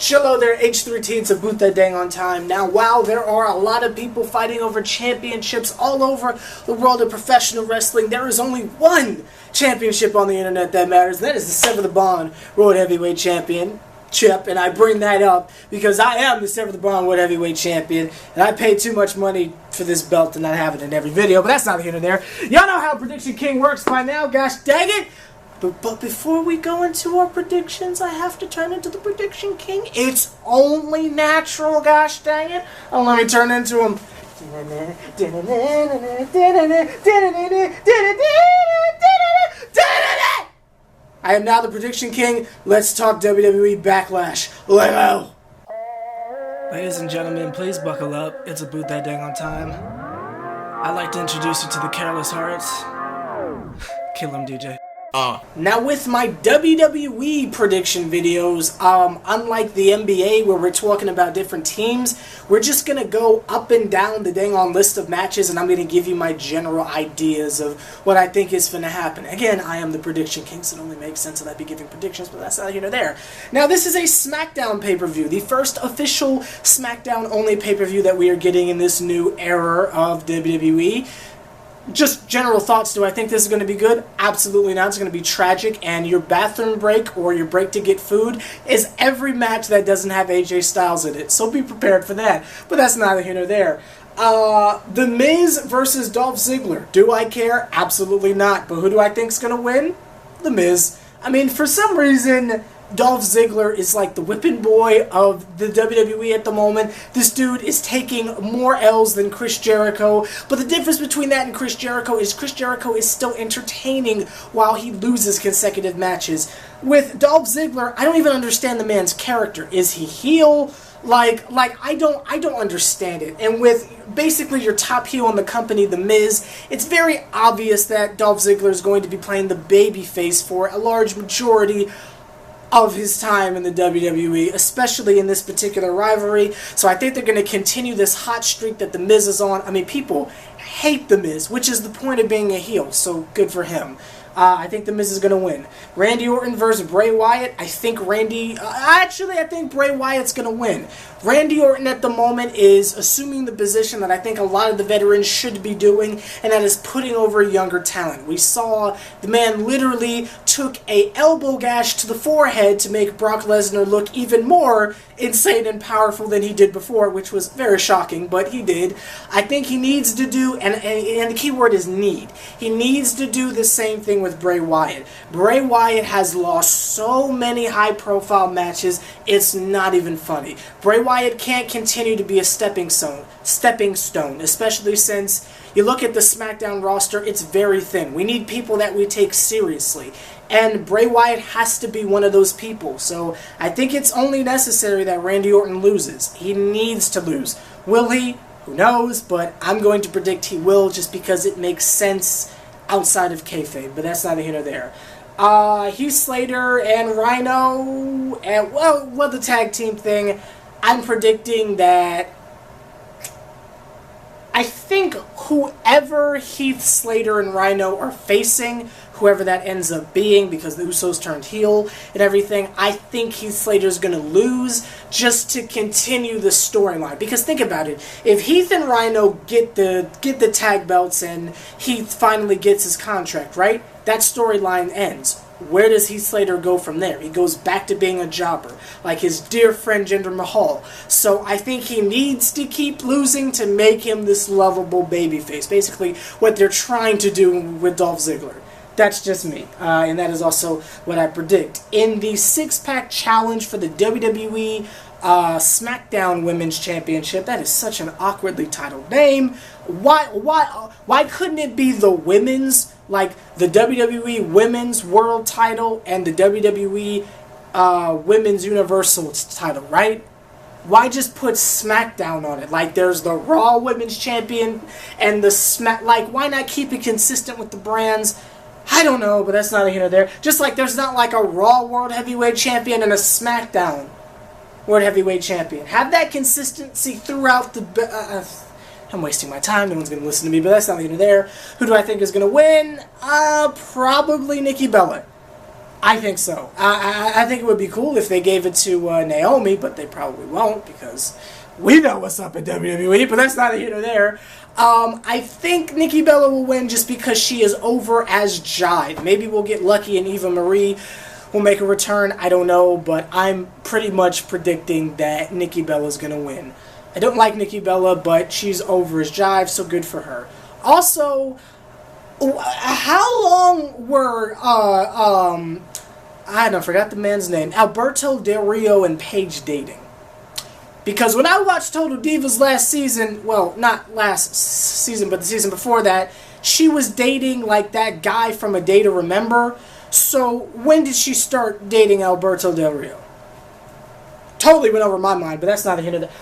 Hello there, H+III+T, to boot that dang on time. Now, while there are a lot of people fighting over championships all over the world of professional wrestling, there is only one championship on the internet that matters, and that is the SeverTheBond World Heavyweight Championship. And I bring that up because I am the SeverTheBond World Heavyweight Champion, and I paid too much money for this belt to not have it in every video, but that's not here nor there. Y'all know how Prediction King works by now, gosh dang it! But before we go into our predictions, I have to turn into the Prediction King. It's only natural, gosh dang it. Oh, let me turn into him. I am now the Prediction King. Let's talk WWE Backlash. Let's go. Ladies and gentlemen, please buckle up. It's a boot that dang on time. I'd like to introduce you to the Careless Hearts. Kill him, DJ. Now with my WWE prediction videos, unlike the NBA where we're talking about different teams, we're just going to go up and down the dang on list of matches, and I'm going to give you my general ideas of what I think is going to happen. Again, I am the Prediction King, so it only makes sense that I'd be giving predictions, but that's not here nor there. Now this is a SmackDown pay-per-view, the first official SmackDown only pay-per-view that we are getting in this new era of WWE. Just general thoughts, do I think this is going to be good? Absolutely not. It's going to be tragic, and your bathroom break or your break to get food is every match that doesn't have AJ Styles in it, so be prepared for that. But that's neither here nor there. The Miz versus Dolph Ziggler. Do I care? Absolutely not. But who do I think is going to win? The Miz. I mean, for some reason, Dolph Ziggler is like the whipping boy of the WWE at the moment. This dude is taking more L's than Chris Jericho. But the difference between that and Chris Jericho is still entertaining while he loses consecutive matches. With Dolph Ziggler, I don't even understand the man's character. Is he heel? Like I don't understand it. And with basically your top heel in the company, The Miz, it's very obvious that Dolph Ziggler is going to be playing the babyface for a large majority of his time in the WWE, especially in this particular rivalry. So I think they're going to continue this hot streak that The Miz is on. I mean, people hate The Miz, which is the point of being a heel, so good for him. I think The Miz is going to win. Randy Orton versus Bray Wyatt. I think I think Bray Wyatt's going to win. Randy Orton at the moment is assuming the position that I think a lot of the veterans should be doing, and that is putting over younger talent. We saw the man literally took a elbow gash to the forehead to make Brock Lesnar look even more insane and powerful than he did before, which was very shocking, but he did. I think he needs to do, and the key word is need. He needs to do the same thing with Bray Wyatt. Bray Wyatt has lost so many high-profile matches, it's not even funny. Bray Wyatt can't continue to be a stepping stone, especially since you look at the SmackDown roster, it's very thin. We need people that we take seriously, and Bray Wyatt has to be one of those people. So I think it's only necessary that Randy Orton loses. He needs to lose. Will he? Who knows? But I'm going to predict he will, just because it makes sense outside of kayfabe, but that's neither here nor there. Heath Slater and Rhino, and well, the tag team thing, I'm predicting that I think whoever Heath Slater and Rhino are facing, whoever that ends up being, because the Usos turned heel and everything, I think Heath Slater's going to lose just to continue the storyline. Because think about it, if Heath and Rhino get the tag belts and Heath finally gets his contract, right? That storyline ends. Where does Heath Slater go from there? He goes back to being a jobber, like his dear friend Jinder Mahal. So I think he needs to keep losing to make him this lovable babyface. Basically, what they're trying to do with Dolph Ziggler. That's just me, and that is also what I predict. In the six-pack challenge for the WWE SmackDown Women's Championship, that is such an awkwardly titled name. Why couldn't it be the women's, like the WWE Women's World Title and the WWE Women's Universal title, right? Why just put SmackDown on it? Like, there's the Raw Women's Champion and the why not keep it consistent with the brands? I don't know, but that's neither here nor there. Just like there's not like a Raw World Heavyweight Champion and a SmackDown World Heavyweight Champion. Have that consistency throughout the... I'm wasting my time. No one's going to listen to me, but that's neither here nor there. Who do I think is going to win? Probably Nikki Bella. I think so. I think it would be cool if they gave it to Naomi, but they probably won't because we know what's up at WWE, but that's neither here nor there. I think Nikki Bella will win just because she is over as Jive. Maybe we'll get lucky and Eva Marie will make a return. I don't know, but I'm pretty much predicting that Nikki Bella's going to win. I don't like Nikki Bella, but she's over as Jive, so good for her. Also, how long were, I forgot the man's name, Alberto Del Rio and Paige dating? Because when I watched Total Divas last season, well, not last season, but the season before that, she was dating like that guy from A Day to Remember. So when did she start dating Alberto Del Rio? Totally went over my mind, but that's not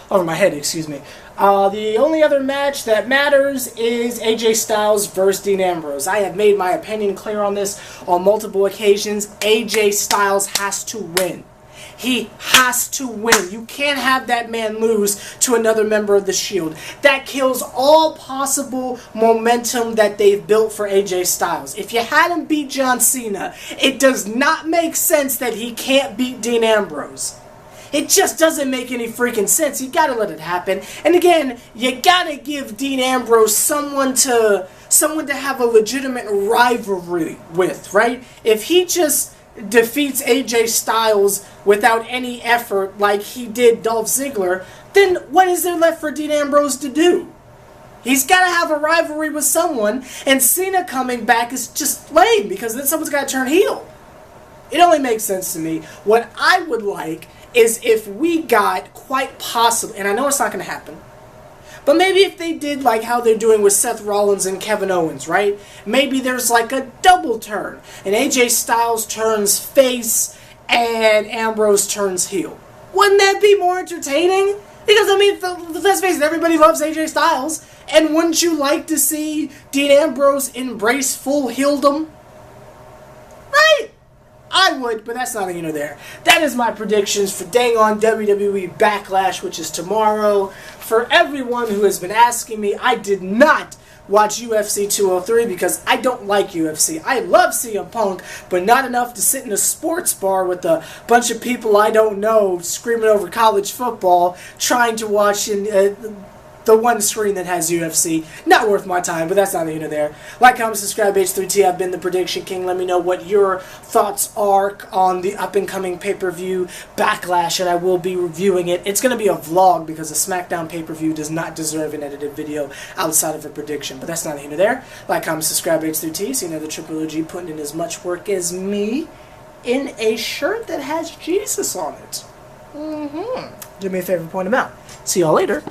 over my head, excuse me. The only other match that matters is AJ Styles versus Dean Ambrose. I have made my opinion clear on this on multiple occasions. AJ Styles has to win. He has to win. You can't have that man lose to another member of the Shield. That kills all possible momentum that they've built for AJ Styles. If you had him beat John Cena, it does not make sense that he can't beat Dean Ambrose. It just doesn't make any freaking sense. You gotta let it happen. And again, you gotta give Dean Ambrose someone to have a legitimate rivalry with, right? If he just defeats AJ Styles without any effort like he did Dolph Ziggler, then what is there left for Dean Ambrose to do? He's got to have a rivalry with someone, and Cena coming back is just lame because then someone's got to turn heel. It only makes sense to me. What I would like is if we got quite possibly, and I know it's not going to happen, but maybe if they did like how they're doing with Seth Rollins and Kevin Owens, right? Maybe there's like a double turn. And AJ Styles turns face and Ambrose turns heel. Wouldn't that be more entertaining? Because, I mean, let's face it, everybody loves AJ Styles. And wouldn't you like to see Dean Ambrose embrace full heeldom? Right? I would, but that's not there. That is my predictions for dang on WWE Backlash, which is tomorrow. For everyone who has been asking me, I did not watch UFC 203 because I don't like UFC. I love CM Punk, but not enough to sit in a sports bar with a bunch of people I don't know screaming over college football, trying to watch the one screen that has UFC. Not worth my time, but that's not here nor there. Like, comment, subscribe, H+III+T. I've been the Prediction King. Let me know what your thoughts are on the up-and-coming pay-per-view Backlash, and I will be reviewing it. It's going to be a vlog because a SmackDown pay-per-view does not deserve an edited video outside of a prediction, but that's not here nor there. Like, comment, subscribe, H+III+T. See another Triple OG putting in as much work as me in a shirt that has Jesus on it. Do me a favor, point him out. See y'all later.